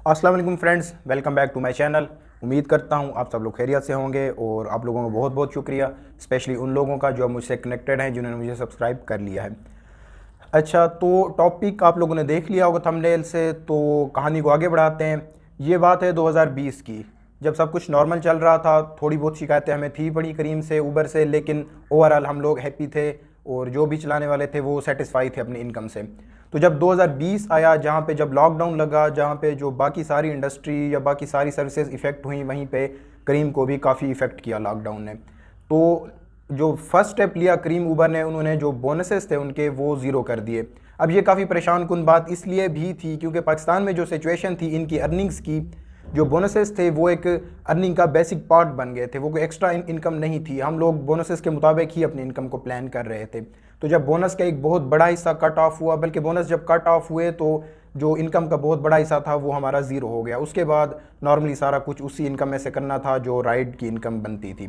अस्सलाम वालेकुम friends, welcome back to my channel. उम्मीद करता हूँ आप सब लोग खैरियत से होंगे और आप लोगों का बहुत बहुत शुक्रिया, स्पेशली उन लोगों का जो मुझसे कनेक्टेड हैं, जिन्होंने मुझे सब्सक्राइब कर लिया है। अच्छा, तो टॉपिक आप लोगों ने देख लिया होगा थंबनेल से, तो कहानी को आगे बढ़ाते हैं। ये बात है 2020 की, जब सब कुछ नॉर्मल चल रहा था। थोड़ी बहुत शिकायतें हमें थी पड़ी करीम से, उबर से, लेकिन ओवरऑल हम लोग हैप्पी थे और जो भी चलाने वाले थे वो सेटिस्फाई थे अपनी इनकम से। तो जब 2020 आया, जहाँ पे जब लॉकडाउन लगा, जहाँ पे जो बाकी सारी इंडस्ट्री या बाकी सारी सर्विसेज इफ़ेक्ट हुई, वहीं पे करीम को भी काफ़ी इफ़ेक्ट किया लॉकडाउन ने। तो जो फर्स्ट स्टेप लिया करीम उबर ने, उन्होंने जो बोनसेस थे उनके वो ज़ीरो कर दिए। अब ये काफ़ी परेशान कुन बात इसलिए भी थी क्योंकि पाकिस्तान में जो सिचुएशन थी इनकी अर्निंग्स की, जो बोनसेस थे वो एक अर्निंग का बेसिक पार्ट बन गए थे, वो कोई एक्स्ट्रा इनकम नहीं थी। हम लोग बोनसेस के मुताबिक ही अपनी इनकम को प्लान कर रहे थे। तो जब बोनस का एक बहुत बड़ा हिस्सा कट ऑफ हुआ, बल्कि बोनस जब कट ऑफ हुए तो जो इनकम का बहुत बड़ा हिस्सा था वो हमारा ज़ीरो हो गया। उसके बाद नॉर्मली सारा कुछ उसी इनकम में से करना था जो राइड की इनकम बनती थी।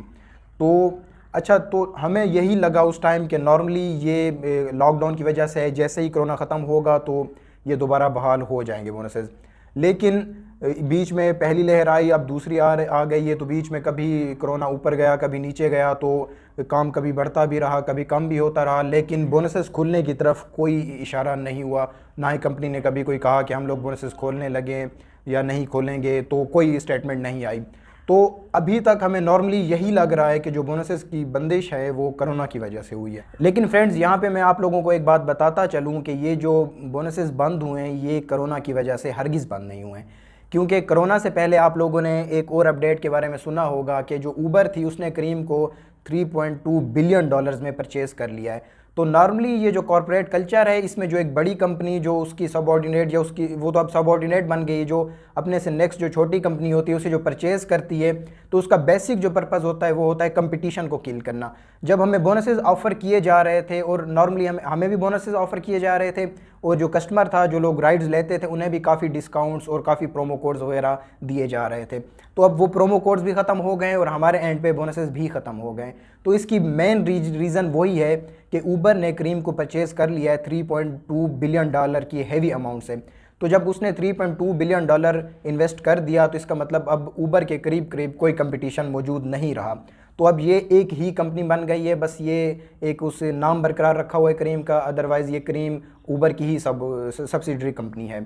तो अच्छा, तो हमें यही लगा उस टाइम कि नॉर्मली ये लॉकडाउन की वजह से जैसे ही कोरोना ख़त्म होगा तो ये दोबारा बहाल हो जाएंगे बोनसेस। लेकिन बीच में पहली लहर आई, अब दूसरी आ गई है, तो बीच में कभी कोरोना ऊपर गया, कभी नीचे गया, तो काम कभी बढ़ता भी रहा, कभी कम भी होता रहा, लेकिन बोनसेस खुलने की तरफ कोई इशारा नहीं हुआ। ना ही कंपनी ने कभी कोई कहा कि हम लोग बोनसेस खोलने लगे या नहीं खोलेंगे, तो कोई स्टेटमेंट नहीं आई। तो अभी तक हमें नॉर्मली यही लग रहा है कि जो बोनसेस की बंदिश है वो कोरोना की वजह से हुई है। लेकिन फ्रेंड्स, यहाँ पे मैं आप लोगों को एक बात बताता चलूँ कि ये जो बोनसेस बंद हुए हैं ये कोरोना की वजह से हरगिज़ बंद नहीं हुए हैं। क्योंकि कोरोना से पहले आप लोगों ने एक और अपडेट के बारे में सुना होगा कि जो ऊबर थी उसने करीम को 3.2 बिलियन डॉलर्स में परचेज़ कर लिया है। तो नॉर्मली ये जो कॉर्पोरेट कल्चर है, इसमें जो एक बड़ी कंपनी जो उसकी सबऑर्डिनेट या उसकी वो तो अब सबऑर्डिनेट बन गई, जो अपने से नेक्स्ट जो छोटी कंपनी होती है उसे जो परचेज़ करती है, तो उसका बेसिक जो पर्पज़ होता है वो होता है कंपटीशन को किल करना। जब हमें बोनसेस ऑफ़र किए जा रहे थे और नॉर्मली हमें भी बोनसेस ऑफ़र किए जा रहे थे, और जो कस्टमर था, जो लोग राइड्स लेते थे, उन्हें भी काफ़ी डिस्काउंट्स और काफ़ी प्रोमो कोड्स वगैरह दिए जा रहे थे। तो अब वो प्रोमो कोड्स भी ख़त्म हो गए और हमारे एंड पे बोनसेस भी ख़त्म हो गए। तो इसकी मेन रीज़न वही है कि ऊबर ने करीम को परचेज़ कर लिया है 3.2 बिलियन डॉलर की हैवी अमाउंट से। तो जब उसने 3.2 बिलियन डॉलर इन्वेस्ट कर दिया, तो इसका मतलब अब ऊबर के करीब करीब कोई कंपटीशन मौजूद नहीं रहा। तो अब ये एक ही कंपनी बन गई है, बस ये एक उस नाम बरकरार रखा हुआ है करीम का, अदरवाइज़ ये करीम ऊबर की ही सब्सिडरी कंपनी है।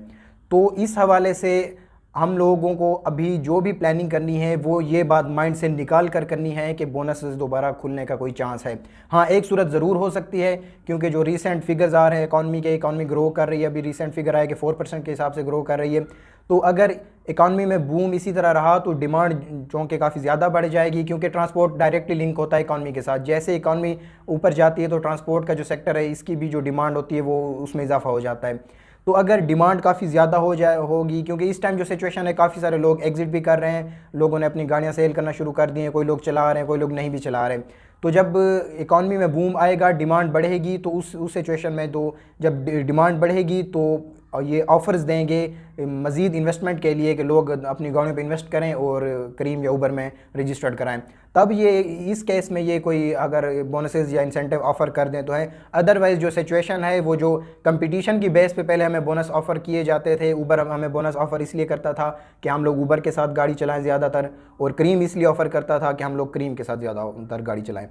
तो इस हवाले से हम लोगों को अभी जो भी प्लानिंग करनी है वो ये बात माइंड से निकाल कर करनी है कि बोनस दोबारा खुलने का कोई चांस है। हाँ, एक सूरत ज़रूर हो सकती है, क्योंकि जो रीसेंट फिगर्स आ रहे हैं इकॉनमी ग्रो कर रही है। अभी रीसेंट फिगर आया कि 4% के हिसाब से ग्रो कर रही है। तो अगर इकॉनमी में बूम इसी तरह रहा तो डिमांड चूँकि काफ़ी ज़्यादा बढ़ जाएगी, क्योंकि ट्रांसपोर्ट डायरेक्टली लिंक होता है इकॉनमी के साथ। जैसे इकॉनमी ऊपर जाती है तो ट्रांसपोर्ट का जो सेक्टर है इसकी भी जो डिमांड होती है वो उसमें इजाफा हो जाता है। तो अगर डिमांड काफ़ी ज़्यादा होगी, क्योंकि इस टाइम जो सिचुएशन है काफ़ी सारे लोग एग्जिट भी कर रहे हैं, लोगों ने अपनी गाड़ियाँ सेल करना शुरू कर दी हैं, कोई लोग चला रहे हैं, कोई लोग नहीं भी चला रहे हैं। तो जब इकॉनमी में बूम आएगा, डिमांड बढ़ेगी, तो उस सिचुएशन में तो जब डिमांड बढ़ेगी तो ये ऑफ़र्स देंगे मज़ीद इन्वेस्टमेंट के लिए कि लोग अपनी गाड़ियों पे इन्वेस्ट करें और करीम या ऊबर में रजिस्टर्ड कराएं। तब ये इस केस में ये कोई अगर बोनसेस या इंसेंटिव ऑफ़र कर दें तो है। अदरवाइज़ जो सिचुएशन है वो जो कंपटीशन की बेस पे पहले हमें बोनस ऑफ़र किए जाते थे, ऊबर हमें बोनस ऑफ़र इसलिए करता था कि हम लोग ऊबर के साथ गाड़ी चलाएँ ज़्यादातर, और करीम इसलिए ऑफ़र करता था कि हम लोग करीम के साथ ज़्यादातर गाड़ी चलाएँ।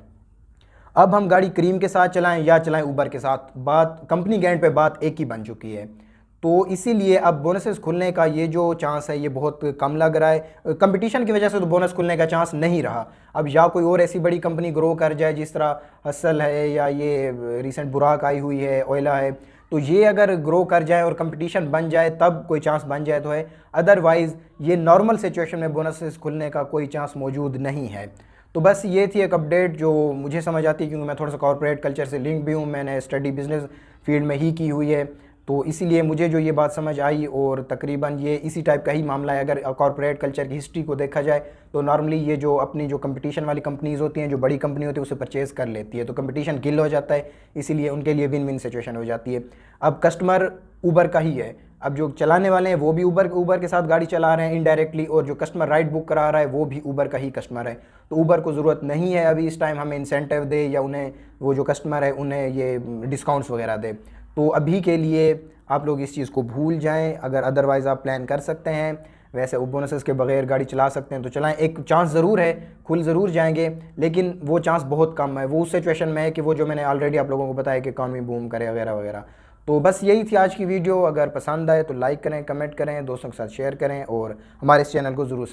अब हम गाड़ी करीम के साथ चलाएं या चलाएं ऊबर के साथ, बात कंपनी के एंड पे बात एक ही बन चुकी है। तो इसीलिए अब बोनसेस खुलने का ये जो चांस है ये बहुत कम लग रहा है। कंपटीशन की वजह से तो बोनस खुलने का चांस नहीं रहा। अब या कोई और ऐसी बड़ी कंपनी ग्रो कर जाए, जिस तरह हसल है या ये रिसेंट बुराक आई हुई है, ओयला है, तो ये अगर ग्रो कर जाए और कंपटीशन बन जाए तब कोई चांस बन जाए तो है। अदरवाइज़ ये नॉर्मल सिचुएशन में बोनसेस खुलने का कोई चांस मौजूद नहीं है। तो बस ये थी एक अपडेट जो मुझे समझ आती है, क्योंकि मैं थोड़ा सा कॉर्पोरेट कल्चर से लिंक भी हूँ, मैंने स्टडी बिजनेस फील्ड में ही की हुई है। तो इसीलिए मुझे जो ये बात समझ आई, और तकरीबन ये इसी टाइप का ही मामला है। अगर कॉर्पोरेट कल्चर की हिस्ट्री को देखा जाए तो नॉर्मली ये जो अपनी जो कंपटीशन वाली कंपनीज़ होती हैं, जो बड़ी कंपनी होती है, उसे परचेज़ कर लेती है, तो कंपटीशन किल हो जाता है, इसीलिए उनके लिए विन विन सिचुएशन हो जाती है। अब कस्टमर ऊबर का ही है, अब जो चलाने वाले हैं वो भी ऊबर के साथ गाड़ी चला रहे हैं इनडायरेक्टली, और जो कस्टमर राइड बुक करा रहा है वो भी ऊबर का ही कस्टमर है। तो ऊबर को ज़रूरत नहीं है अभी इस टाइम हमें इंसेंटिव दे या उन्हें वो जो कस्टमर है उन्हें ये डिस्काउंट्स वगैरह दे। तो अभी के लिए आप लोग इस चीज़ को भूल जाएं। अगर अदरवाइज़ आप प्लान कर सकते हैं, वैसे बोनसेस के बगैर गाड़ी चला सकते हैं तो चलाएं। एक चांस ज़रूर है, खुल ज़रूर जाएंगे, लेकिन वो चांस बहुत कम है। वो उस सिचुएशन में है कि वो जो मैंने ऑलरेडी आप लोगों को बताया कि इकॉनमी बूम करे वगैरह वगैरह। तो बस यही थी आज की वीडियो। अगर पसंद आए तो लाइक करें, कमेंट करें, दोस्तों के साथ शेयर करें और हमारे इस चैनल को ज़रूर